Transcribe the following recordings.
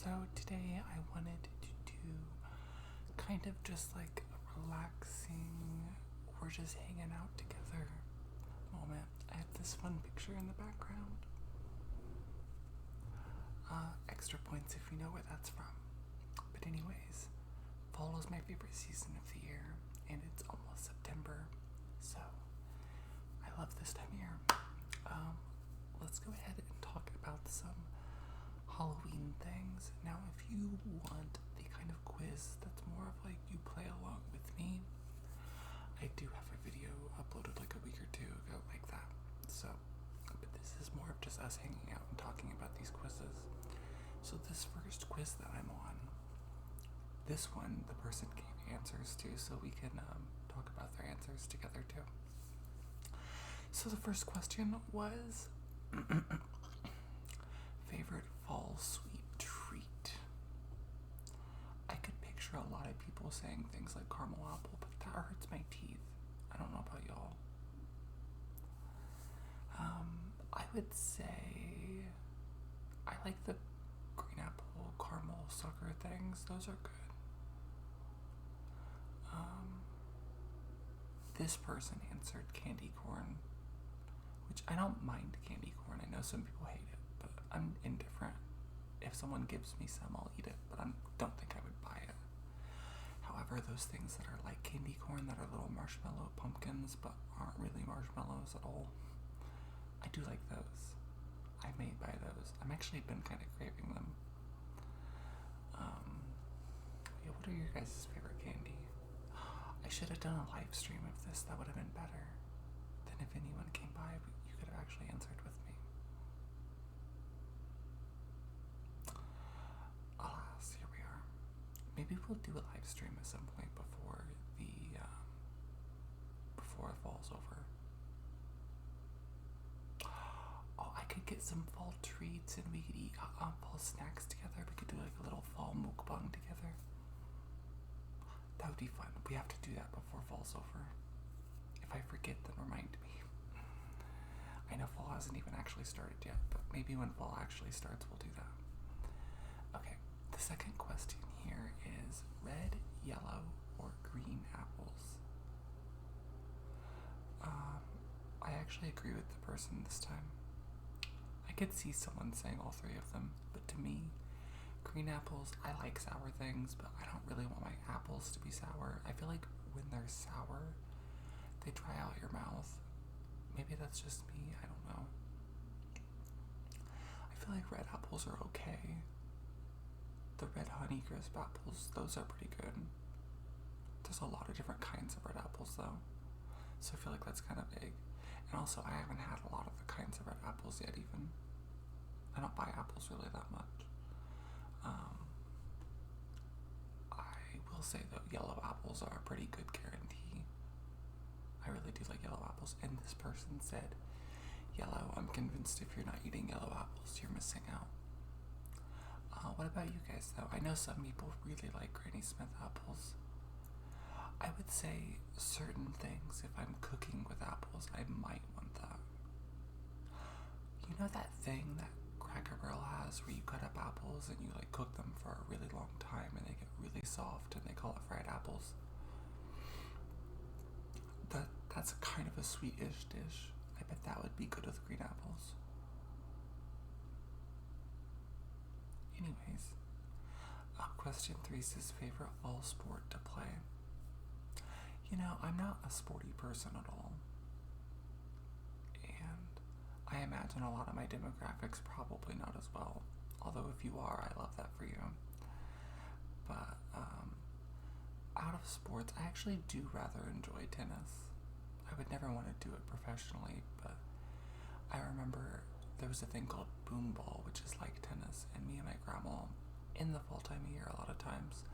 So today I wanted to do kind of just like a relaxing, we're just hanging out together moment. I have this fun picture in the background. Extra points if you know where that's from. But anyways, fall is my favorite season of the year, and it's almost September, so I love this time of year. Let's go ahead and talk about some Halloween things. Now, if you want the kind of quiz that's more of like you play along with me, I do have a video uploaded like a week or two ago like that. So, but this is more of just us hanging out and talking about these quizzes. So this first quiz that I'm on, this one the person gave answers to, so we can talk about their answers together too. So the first question was favorite fall sweet treat. I could picture a lot of people saying things like caramel apple, but that hurts my teeth. I don't know about y'all. I would say I like the green apple caramel sucker things. Those are good. This person answered candy corn, which I don't mind candy corn. I know some people hate it, but I'm indifferent. If someone gives me some, I'll eat it, but I don't think I would buy it. However, those things that are like candy corn that are little marshmallow pumpkins but aren't really marshmallows at all, I do like those. I may buy those. I've actually been kind of craving them. Yeah, what are your guys' favorite candy? I should have done a live stream of this. That would have been better. Then if anyone came by, you could have actually answered with me. Alas, here we are. Maybe we'll do a live stream at some point before it falls over. Oh, I could get some fall treats and we could eat fall snacks together. We could do like a little fall mukbang together. That would be fun. We have to do that before fall's over. If I forget, then remind me. I know fall hasn't even actually started yet, but maybe when fall actually starts, we'll do that. Okay, the second question here is red, yellow, or green apples. I actually agree with the person this time. I could see someone saying all three of them, but to me, green apples, I like sour things, but I don't really want my apples to be sour. I feel like when they're sour, they dry out your mouth. Maybe that's just me, I don't know. I feel like red apples are okay. The red Honeycrisp apples, those are pretty good. There's a lot of different kinds of red apples though, so I feel like that's kind of big. And also, I haven't had a lot of the kinds of red apples yet even. I don't buy apples really that much. I will say though, yellow apples are a pretty good guarantee. I really do like yellow apples, and this person said yellow. I'm convinced if you're not eating yellow apples, you're missing out. What about you guys though? I know some people really like Granny Smith apples. I would say certain things, if I'm cooking with apples, I might want that. You know that thing that Cracker Barrel has where you cut up apples and you like cook them for a really long time and they get really soft and they call it fried apples? That's kind of a sweet-ish dish. I bet that would be good with green apples. Anyways, question 3 says favorite fall sport to play. You know, I'm not a sporty person at all. And I imagine a lot of my demographics probably not as well. Although if you are, I love that for you. But out of sports, I actually do rather enjoy tennis. I would never want to do it professionally, but I remember there was a thing called boom ball, which is like tennis, and me and my grandma, in the fall time of year a lot of times,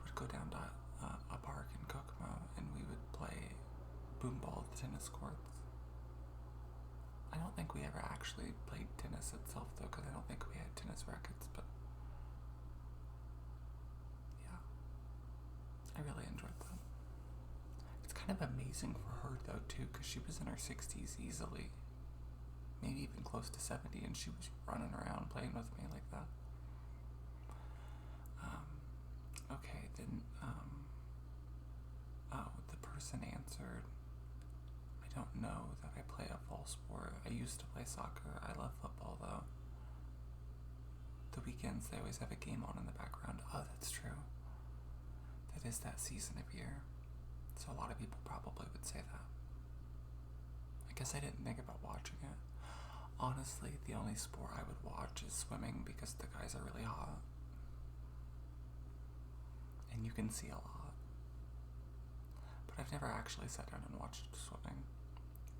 would go down to a park in Kokomo, and we would play boom ball at the tennis courts. I don't think we ever actually played tennis itself though, because I don't think we had tennis rackets, but yeah, I really enjoyed that. It's kind of amazing for her though too, because she was in her 60s easily, maybe even close to 70, and she was running around playing with me like that. person answered, I don't know that I play a fall sport. I used to play soccer. I love football though. The weekends they always have a game on in the background. Oh, that's true. That is that season of year. So a lot of people probably would say that. I guess I didn't think about watching it. Honestly, the only sport I would watch is swimming because the guys are really hot. And you can see a lot. But I've never actually sat down and watched swimming.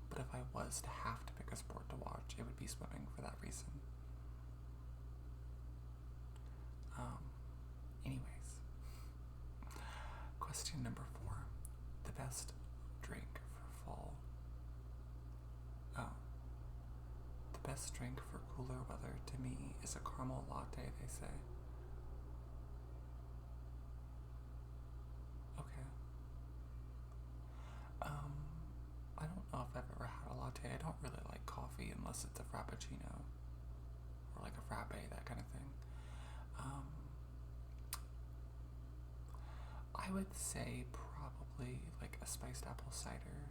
But if I was to have to pick a sport to watch, it would be swimming for that reason. Anyways. Question number 4. The best drink for fall. Oh. The best drink for cooler weather to me is a caramel latte, they say. Okay. I don't know if I've ever had a latte. I don't really like coffee unless it's a frappuccino. Or like a frappe, that kind of thing. I would say probably like a spiced apple cider.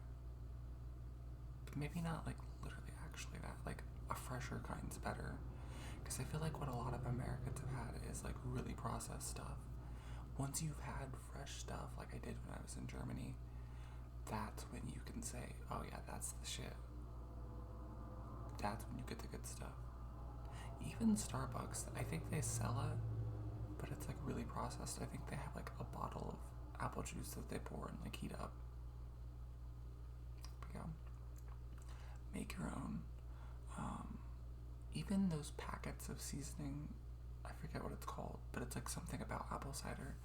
Maybe not like literally actually that, like a fresher kind's better. Because I feel like what a lot of Americans have had is like really processed stuff. Once you've had fresh stuff, like I did when I was in Germany, that's when you can say, oh yeah, that's the shit. That's when you get the good stuff. Even Starbucks, I think they sell it, but it's like really processed. I think they have like a bottle of apple juice that they pour and like heat up. But yeah, make your own. Even those packets of seasoning, I forget what it's called, but it's like something about apple cider.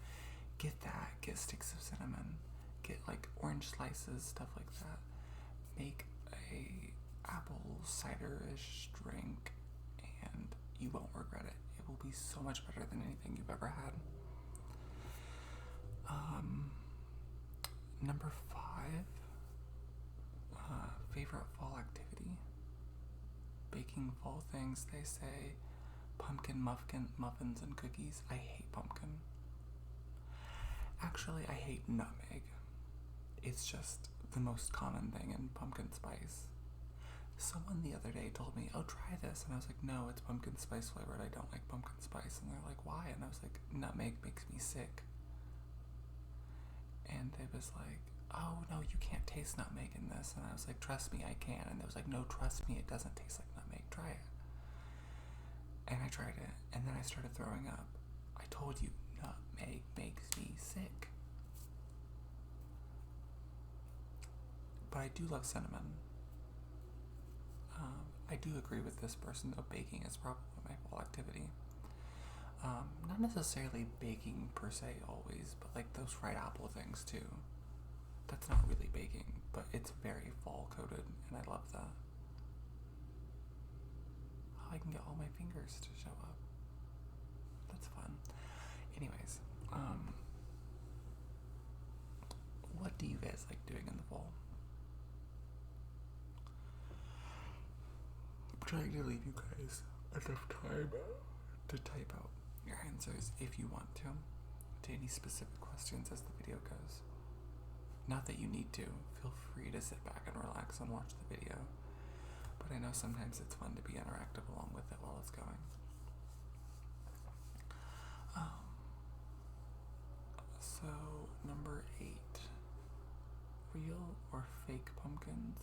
Get that. Get sticks of cinnamon. Get like orange slices, stuff like that. Make a apple cider-ish drink, and you won't regret it. It will be so much better than anything you've ever had. Number 5, favorite fall activity. Baking fall things, they say. Pumpkin muffins and cookies. I hate pumpkin. Actually, I hate nutmeg. It's just the most common thing in pumpkin spice. Someone the other day told me, oh, try this. And I was like, no, it's pumpkin spice flavored. I don't like pumpkin spice. And they're like, why? And I was like, nutmeg makes me sick. And they was like, oh, no, you can't taste nutmeg in this. And I was like, trust me, I can. And they was like, no, trust me, it doesn't taste like nutmeg. Try it. And I tried it. And then I started throwing up. I told you, nutmeg makes me sick. But I do love cinnamon. I do agree with this person, though baking is probably my fall activity. Not necessarily baking per se always, but like those fried apple things too. That's not really baking, but it's very fall coated, and I love that. Oh, I can get all my fingers to show up. That's fun. Anyways, what do you guys like doing in the fall? I'm trying to leave you guys enough time to type out your answers if you want to any specific questions as the video goes. Not that you need to. Feel free to sit back and relax and watch the video. But I know sometimes it's fun to be interactive along with it while it's going. So, number 8. Real or fake pumpkins?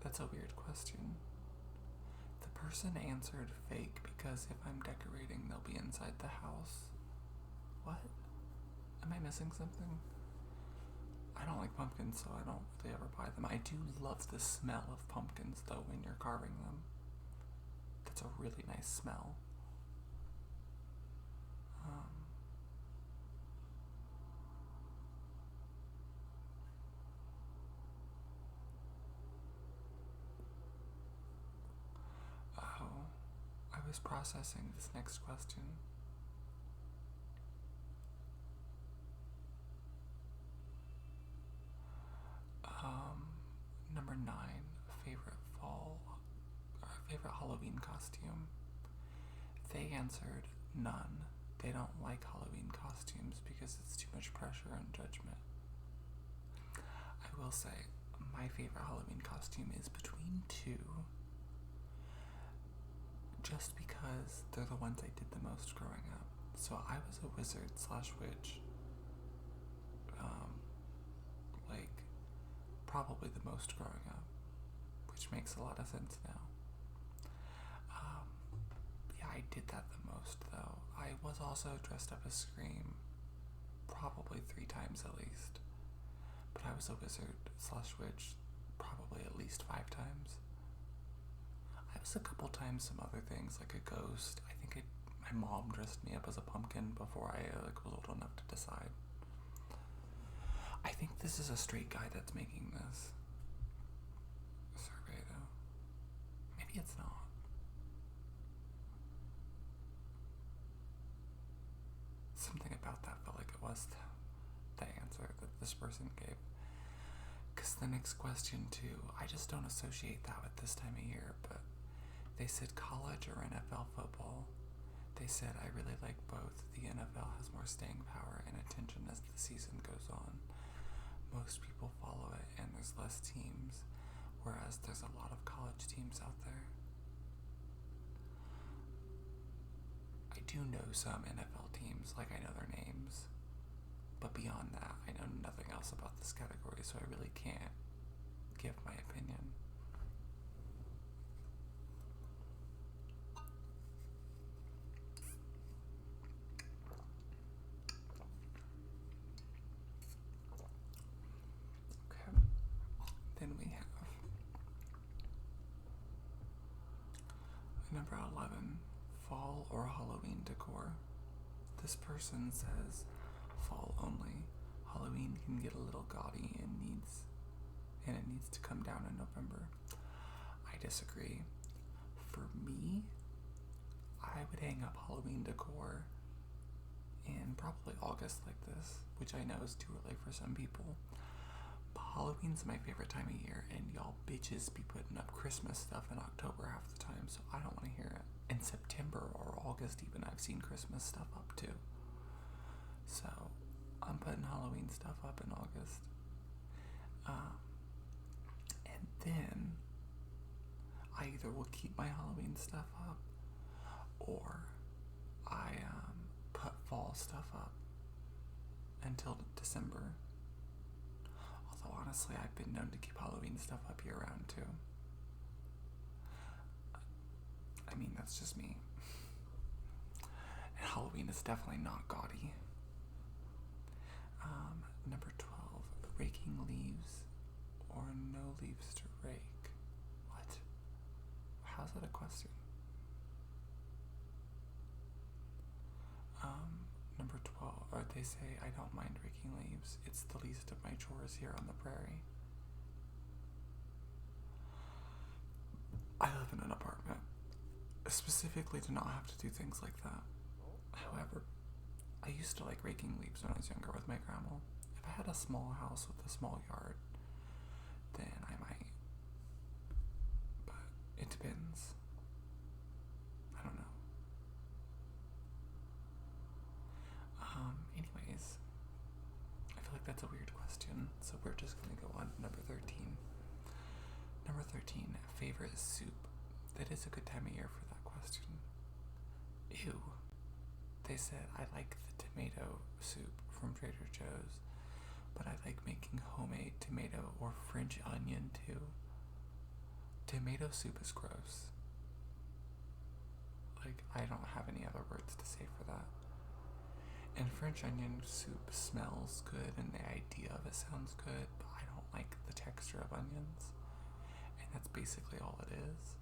That's a weird question. The person answered fake because if I'm decorating, they'll be inside the house. What? Am I missing something? I don't like pumpkins, so I don't really ever buy them. I do love the smell of pumpkins, though, when you're carving them. That's a really nice smell. I was processing this next question. Number 9, favorite Halloween costume. They answered none. They don't like Halloween costumes because it's too much pressure and judgment. I will say, my favorite Halloween costume is between two, just because they're the ones I did the most growing up. So I was a wizard / witch, like, probably the most growing up, which makes a lot of sense now. Yeah, I did that the most, though. I was also dressed up as Scream, probably 3 times at least. But I was a wizard / witch, probably at least 5 times. I was a couple times some other things, like a ghost. I think my mom dressed me up as a pumpkin before I was old enough to decide. I think this is a straight guy that's making this survey, though. Maybe it's not. Something about that felt like it was the answer that this person gave. Because the next question, too, I just don't associate that with this time of year, but they said college or NFL football. They said, I really like both. The NFL has more staying power and attention as the season goes on. Most people follow it, and there's less teams, whereas there's a lot of college teams out there. I do know some NFL teams, like I know their names, but beyond that, I know nothing else about this category, so I really can't give my opinion. Okay, then we have number 11, fall or Halloween decor. This person says fall only. Halloween can get a little gaudy and it needs to come down in November. I disagree. For me, I would hang up Halloween decor in probably August like this, which I know is too early for some people. But Halloween's my favorite time of year, and y'all bitches be putting up Christmas stuff in October half the time, so I don't want to hear it. In September or August even, I've seen Christmas stuff up too. So I'm putting Halloween stuff up in August. And then I either will keep my Halloween stuff up or I put fall stuff up until December. Although honestly, I've been known to keep Halloween stuff up year round too. I mean, that's just me. And Halloween is definitely not gaudy. Number 12, raking leaves or no leaves to rake. What? How's that a question? Number 12, or they say, I don't mind raking leaves. It's the least of my chores here on the prairie. I live in an apartment, specifically to not have to do things like that. However, I used to like raking leaves when I was younger with my grandma. If I had a small house with a small yard, then I might. But it depends. I don't know. Anyways, I feel like that's a weird question, so we're just going to go on to number 13. Number 13, favorite soup. That is a good time of year for that question. Ew. They said, I like the tomato soup from Trader Joe's, but I like making homemade tomato or French onion too. Tomato soup is gross. Like, I don't have any other words to say for that. And French onion soup smells good and the idea of it sounds good, but I don't like the texture of onions. And that's basically all it is.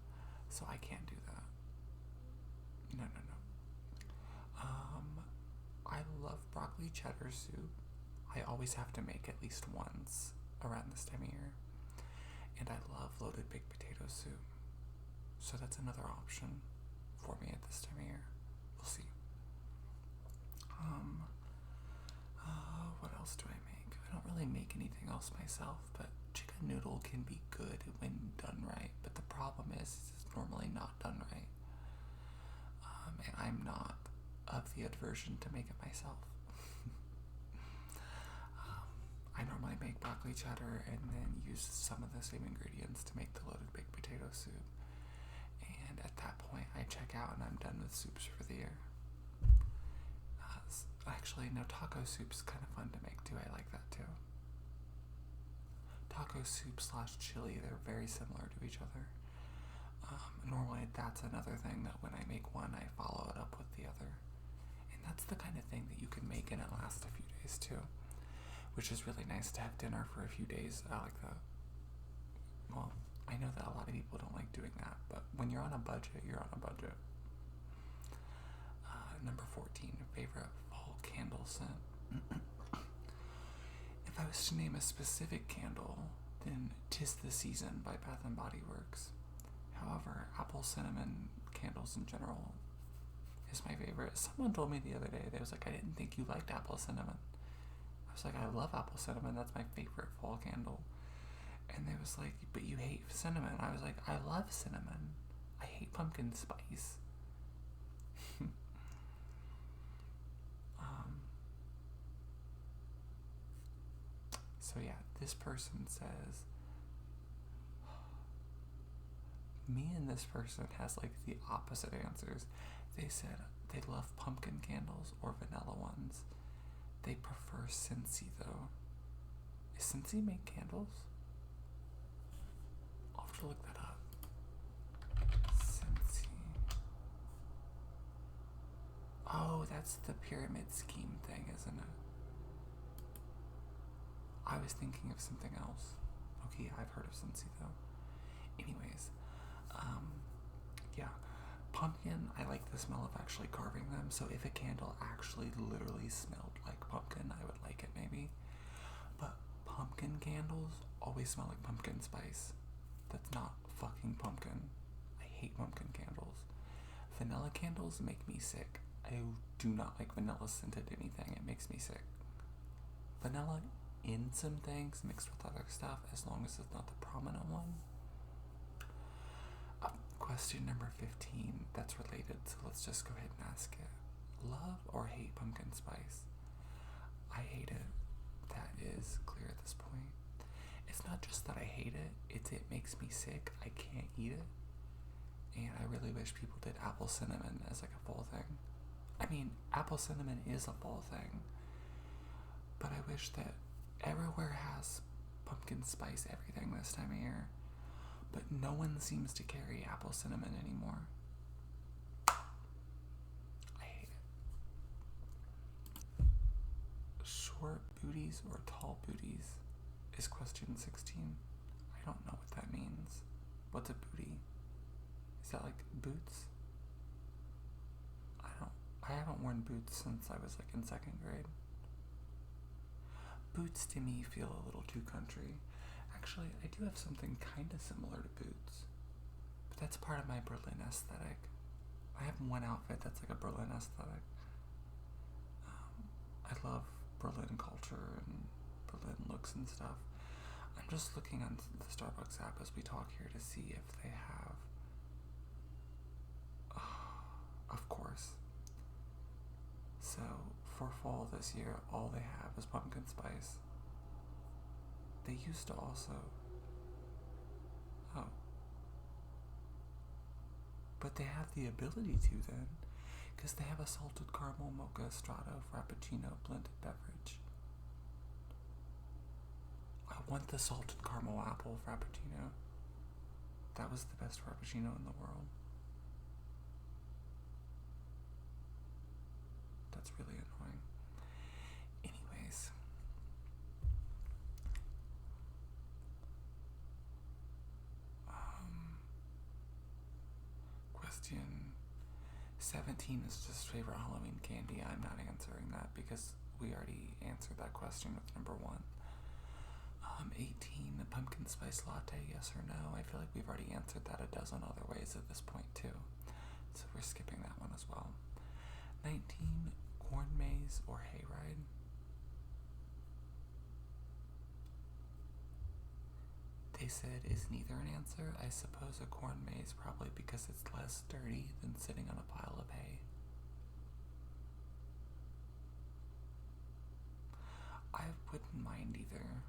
So I can't do that. No. I love broccoli cheddar soup. I always have to make at least once around this time of year. And I love loaded baked potato soup. So that's another option for me at this time of year. We'll see. What else do I make? I don't really make anything else myself, but chicken noodle can be good when done right. But the problem is it's normally not done right. And I'm not of the aversion to make it myself. I normally make broccoli cheddar and then use some of the same ingredients to make the loaded baked potato soup. And at that point, I check out and I'm done with soups for the year. Actually, no, taco soup's kind of fun to make too. I like that too. Taco soup / chili, they're very similar to each other. Normally, that's another thing that when I make one, I follow it up with the other. And that's the kind of thing that you can make and it lasts a few days too. Which is really nice to have dinner for a few days. I like that. Well, I know that a lot of people don't like doing that, but when you're on a budget, you're on a budget. Number 14, favorite fall candle scent. If I was to name a specific candle, then 'Tis the Season by Bath & Body Works. However, apple cinnamon candles in general is my favorite. Someone told me the other day, they was like, I didn't think you liked apple cinnamon. I was like, I love apple cinnamon, that's my favorite fall candle. And they was like, but you hate cinnamon. I was like, I love cinnamon. I hate pumpkin spice. So yeah, this person says, me and this person has like the opposite answers. They said they love pumpkin candles or vanilla ones. They prefer Scentsy though. Is Scentsy make candles? I'll have to look that up. Scentsy. Oh, that's the pyramid scheme thing, isn't it? I was thinking of something else. Okay, I've heard of Scentsy though. Anyways, yeah. Pumpkin, I like the smell of actually carving them, so if a candle actually literally smelled like pumpkin, I would like it maybe. But pumpkin candles always smell like pumpkin spice. That's not fucking pumpkin. I hate pumpkin candles. Vanilla candles make me sick. I do not like vanilla scented anything. It makes me sick. Vanilla in some things mixed with other stuff, as long as it's not the prominent one. Question number 15, that's related, so let's just go ahead and ask it. Love or hate pumpkin spice? I hate it. That is clear at this point. It's not just that I hate it, it makes me sick. I can't eat it. And I really wish people did apple cinnamon as like a fall thing. I mean, apple cinnamon is a fall thing. But I wish that everywhere has pumpkin spice everything this time of year. But no one seems to carry apple cinnamon anymore. I hate it. Short booties or tall booties is question 16. I don't know what that means. What's a booty? Is that like boots? I haven't worn boots since I was like in 2nd grade. Boots to me feel a little too country. Actually, I do have something kind of similar to boots, but that's part of my Berlin aesthetic. I have one outfit that's like a Berlin aesthetic. I love Berlin culture and Berlin looks and stuff. I'm just looking on the Starbucks app as we talk here to see if they have, of course. So, for fall this year, all they have is pumpkin spice. They used to also... Oh. But they have the ability to then, because they have a salted caramel mocha strato frappuccino blended beverage. I want the salted caramel apple frappuccino. That was the best frappuccino in the world. That's really annoying. Anyways. Question 17 is just favorite Halloween candy. I'm not answering that because we already answered that question with number 1. 18, the pumpkin spice latte, yes or no? I feel like we've already answered that a dozen other ways at this point too. So we're skipping that one as well. 19, corn maze or hayride? They said is neither an answer. I suppose a corn maze probably because it's less dirty than sitting on a pile of hay. wouldn't mind either.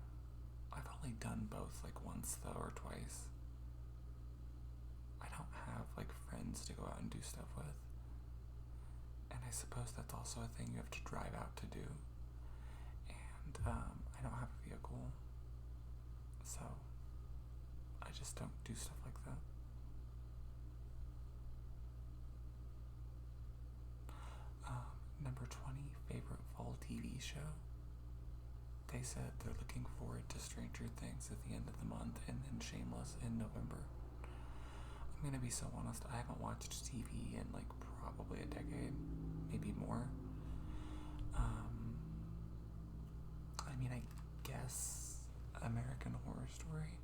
I've only done both like once though, or twice. I don't have like friends to go out and do stuff with. And I suppose that's also a thing you have to drive out to do. And I don't have a vehicle. So I just don't do stuff like that. Number 20, favorite fall TV show. They said they're looking forward to Stranger Things at the end of the month and then Shameless in November. I'm gonna be so honest, I haven't watched TV in like probably a decade, maybe more. I mean, I guess American Horror Story,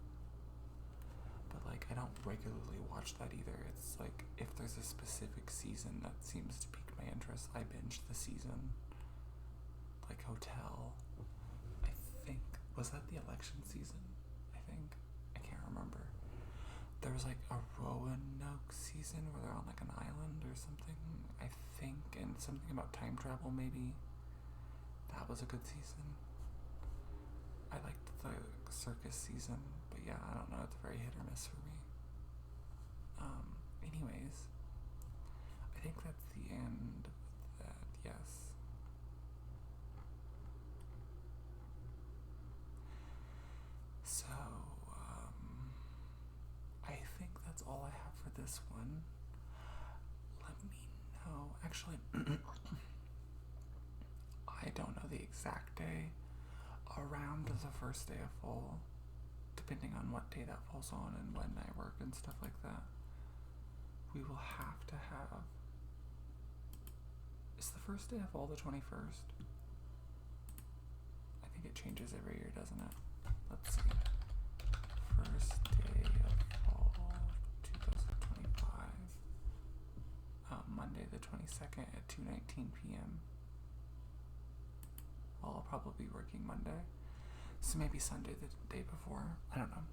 but like I don't regularly watch that either. It's like if there's a specific season that seems to pique my interest, I binge the season. Like Hotel, I think, was that the election season? I can't remember. There was like a Roanoke season where they're on like an island or something, I think, and something about time travel maybe. That was a good season. I liked the circus season, but yeah, I don't know, it's very hit or miss for me. Anyways, I think that's the end of that, yes. So, I think that's all I have for this one. Let me know. Actually, I don't know the exact day. Around the first day of fall, depending on what day that falls on and when I work and stuff like that, we will have to have. Is the first day of fall the 21st? I think it changes every year, doesn't it? Let's see. First day of fall 2025. Monday the 22nd at 2:19 p.m. Well, I'll probably be working Monday. So maybe Sunday the day before. I don't know.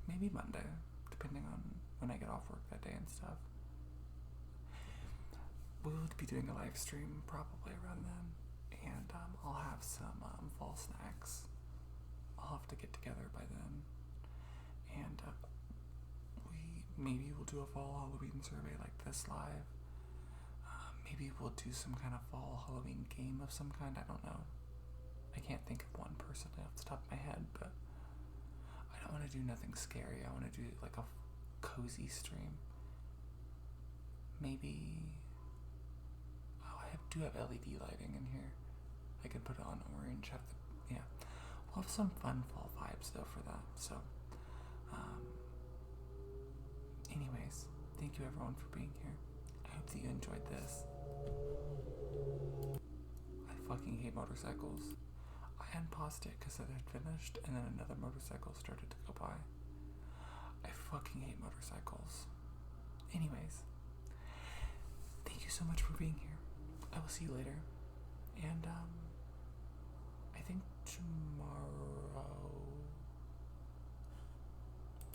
Maybe Monday, depending on when I get off work that day and stuff. We'll be doing a live stream probably around then. And I'll have some fall snacks. I'll have to get together by then. And maybe we'll do a fall Halloween survey like this live. Maybe we'll do some kind of fall Halloween game of some kind. I don't know. I can't think of one person off the top of my head, but I don't want to do nothing scary. I want to do like a cozy stream. Maybe. Oh, I do have LED lighting in here. I can put it on orange. Yeah. We'll have some fun fall vibes though for that. So, anyways, thank you everyone for being here. I hope that you enjoyed this. I fucking hate motorcycles. I unpaused it because it had finished and then another motorcycle started to go by. I fucking hate motorcycles. Anyways, thank you so much for being here. I will see you later. And I think tomorrow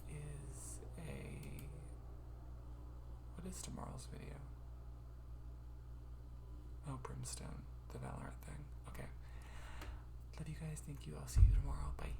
is what is tomorrow's video? Oh, Brimstone, the Valorant thing. Okay. Love you guys. Thank you. I'll see you tomorrow. Bye.